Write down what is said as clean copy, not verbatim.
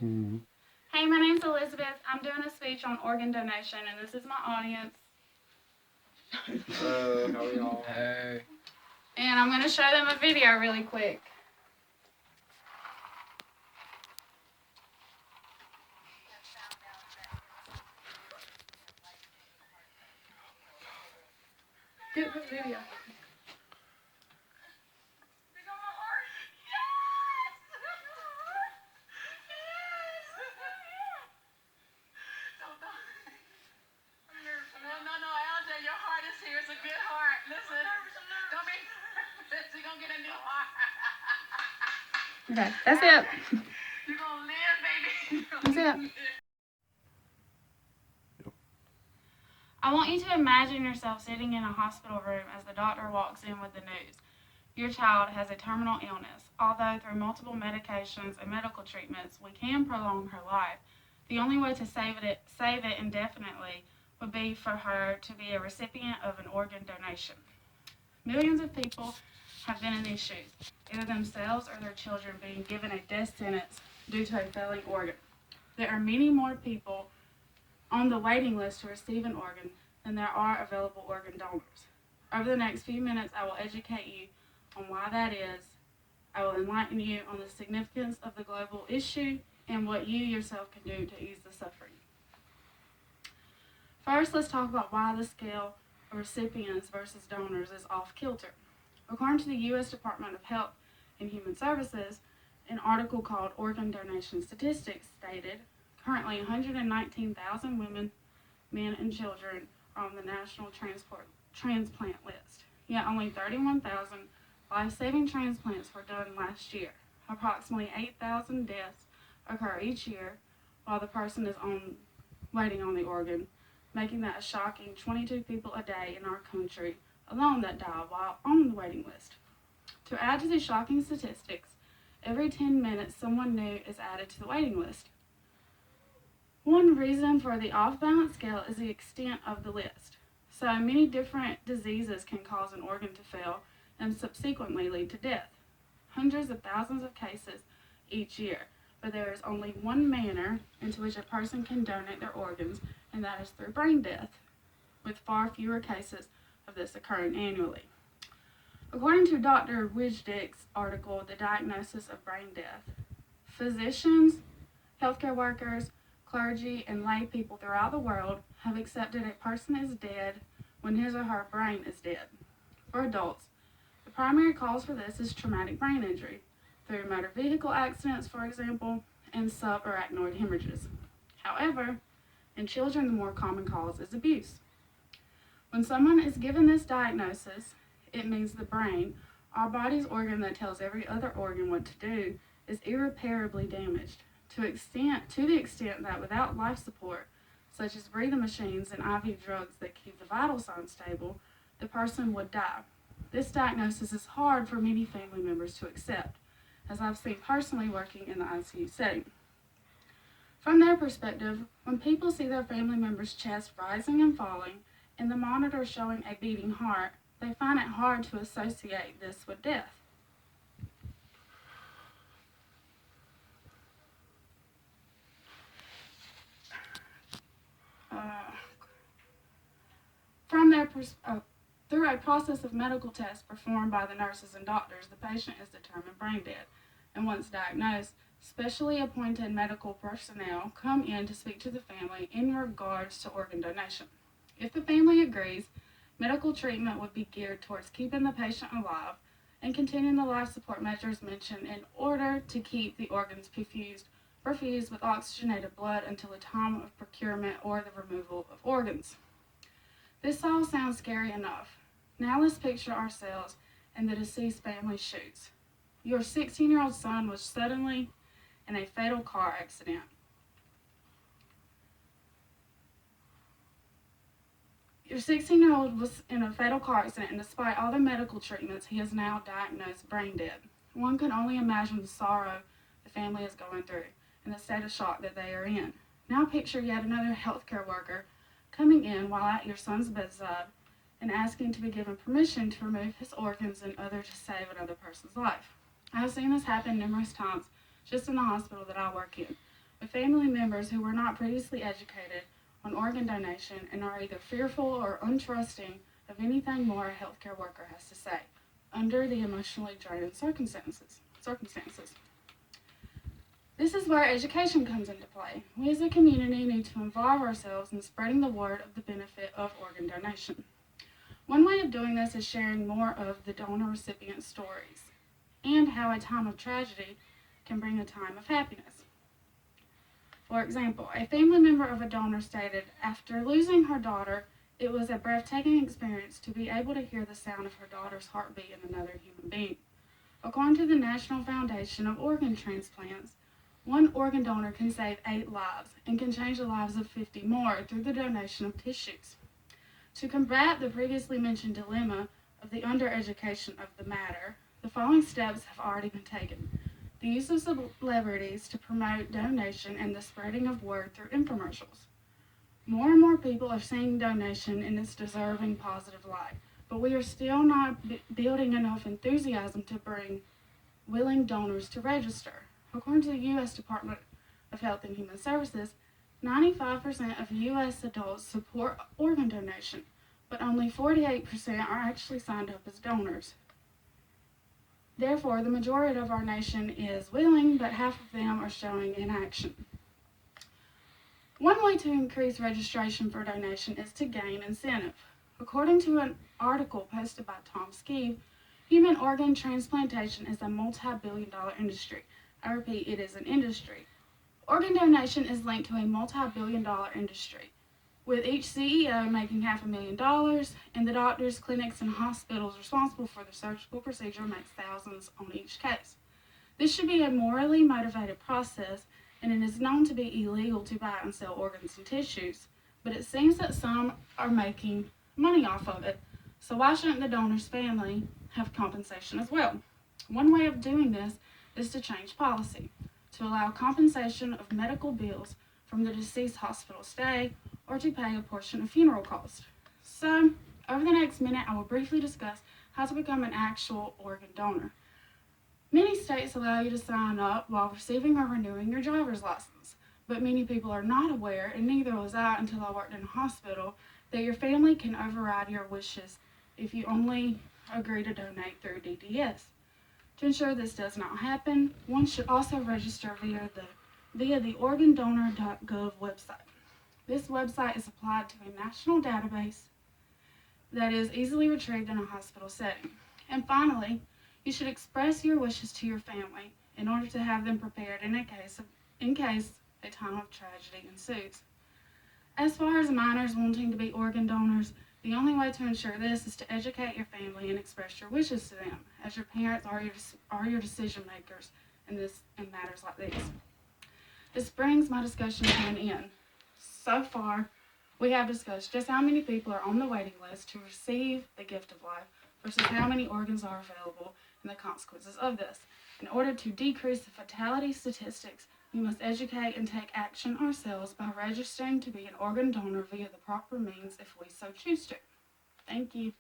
Mm. Hey, my name's Elizabeth. I'm doing a speech on organ donation, and this is my audience. How are y'all? Hey. And I'm going to show them a video really quick. Get the video. No, LJ, your heart is here. It's a good heart. Listen, don't be nervous. You're going to get a new heart. Okay, that's it. You're going to live, baby. That's it. I want you to imagine yourself sitting in a hospital room as the doctor walks in with the news. Your child has a terminal illness. Although through multiple medications and medical treatments we can prolong her life, the only way to save it indefinitely would be for her to be a recipient of an organ donation. Millions of people have been in these shoes, either themselves or their children being given a death sentence due to a failing organ. There are many more people on the waiting list to receive an organ than there are available organ donors. Over the next few minutes, I will educate you on why that is. I will enlighten you on the significance of the global issue and what you yourself can do to ease the suffering. First, let's talk about why the scale of recipients versus donors is off kilter. According to the U.S. Department of Health and Human Services, an article called Organ Donation Statistics stated currently 119,000 women, men, and children are on the national transplant list, yet only 31,000 life-saving transplants were done last year. Approximately 8,000 deaths occur each year while the person is waiting on the organ, making that a shocking 22 people a day in our country alone that die while on the waiting list. To add to the shocking statistics, every 10 minutes someone new is added to the waiting list. One reason for the off-balance scale is the extent of the list. So many different diseases can cause an organ to fail and subsequently lead to death. Hundreds of thousands of cases each year, but there is only one manner into which a person can donate their organs, and that is through brain death, with far fewer cases of this occurring annually. According to Dr. Wijdick's article, The Diagnosis of Brain Death, physicians, healthcare workers, clergy, and lay people throughout the world have accepted a person is dead when his or her brain is dead. For adults, the primary cause for this is traumatic brain injury, through motor vehicle accidents, for example, and subarachnoid hemorrhages. However, in children, the more common cause is abuse. When someone is given this diagnosis, it means the brain, our body's organ that tells every other organ what to do, is irreparably damaged to the extent that without life support, such as breathing machines and IV drugs that keep the vital signs stable, the person would die. This diagnosis is hard for many family members to accept, as I've seen personally working in the ICU setting. From their perspective, when people see their family member's chest rising and falling and the monitor showing a beating heart, they find it hard to associate this with death. Through a process of medical tests performed by the nurses and doctors, the patient is determined brain dead, and once diagnosed, specially appointed medical personnel come in to speak to the family in regards to organ donation. If the family agrees, medical treatment would be geared towards keeping the patient alive and continuing the life support measures mentioned in order to keep the organs perfused with oxygenated blood until the time of procurement or the removal of organs. This all sounds scary enough. Now let's picture ourselves in the deceased family's shoes. Your 16-year-old son was suddenly in a fatal car accident. Your 16-year-old was in a fatal car accident, and despite all the medical treatments, he is now diagnosed brain dead. One can only imagine the sorrow the family is going through and the state of shock that they are in. Now picture yet another healthcare worker coming in while at your son's bedside and asking to be given permission to remove his organs in order to save another person's life. I have seen this happen numerous times just in the hospital that I work in. with family members who were not previously educated on organ donation and are either fearful or untrusting of anything more a healthcare worker has to say under the emotionally draining circumstances. This is where education comes into play. We as a community need to involve ourselves in spreading the word of the benefit of organ donation. One way of doing this is sharing more of the donor-recipient stories and how a time of tragedy can bring a time of happiness. For example, a family member of a donor stated, after losing her daughter, it was a breathtaking experience to be able to hear the sound of her daughter's heartbeat in another human being. According to the National Foundation of Organ Transplants, one organ donor can save 8 lives and can change the lives of 50 more through the donation of tissues. To combat the previously mentioned dilemma of the undereducation of the matter, the following steps have already been taken. The use of celebrities to promote donation and the spreading of word through infomercials. More and more people are seeing donation in its deserving positive light, but we are still not building enough enthusiasm to bring willing donors to register. According to the U.S. Department of Health and Human Services, 95% of U.S. adults support organ donation, but only 48% are actually signed up as donors. Therefore, the majority of our nation is willing, but half of them are showing inaction. One way to increase registration for donation is to gain incentive. According to an article posted by Tom Skeeve, human organ transplantation is a multi-billion-dollar industry. I repeat, it is an industry. Organ donation is linked to a multi-billion-dollar industry, with each CEO making $500,000, and the doctors, clinics, and hospitals responsible for the surgical procedure makes thousands on each case. This should be a morally motivated process, and it is known to be illegal to buy and sell organs and tissues, but it seems that some are making money off of it, so why shouldn't the donor's family have compensation as well? One way of doing this is to change policy, to allow compensation of medical bills from the deceased hospital stay, or to pay a portion of funeral costs. So, over the next minute, I will briefly discuss how to become an actual organ donor. Many states allow you to sign up while receiving or renewing your driver's license, but many people are not aware, and neither was I until I worked in a hospital, that your family can override your wishes if you only agree to donate through DDS. To ensure this does not happen, one should also register via the organdonor.gov website. This website is applied to a national database that is easily retrieved in a hospital setting. And finally, you should express your wishes to your family in order to have them prepared in case a time of tragedy ensues. As far as minors wanting to be organ donors, the only way to ensure this is to educate your family and express your wishes to them, as your parents are your decision makers in matters like these. This brings my discussion to an end. So far, we have discussed just how many people are on the waiting list to receive the gift of life versus how many organs are available and the consequences of this. In order to decrease the fatality statistics, we must educate and take action ourselves by registering to be an organ donor via the proper means if we so choose to. Thank you.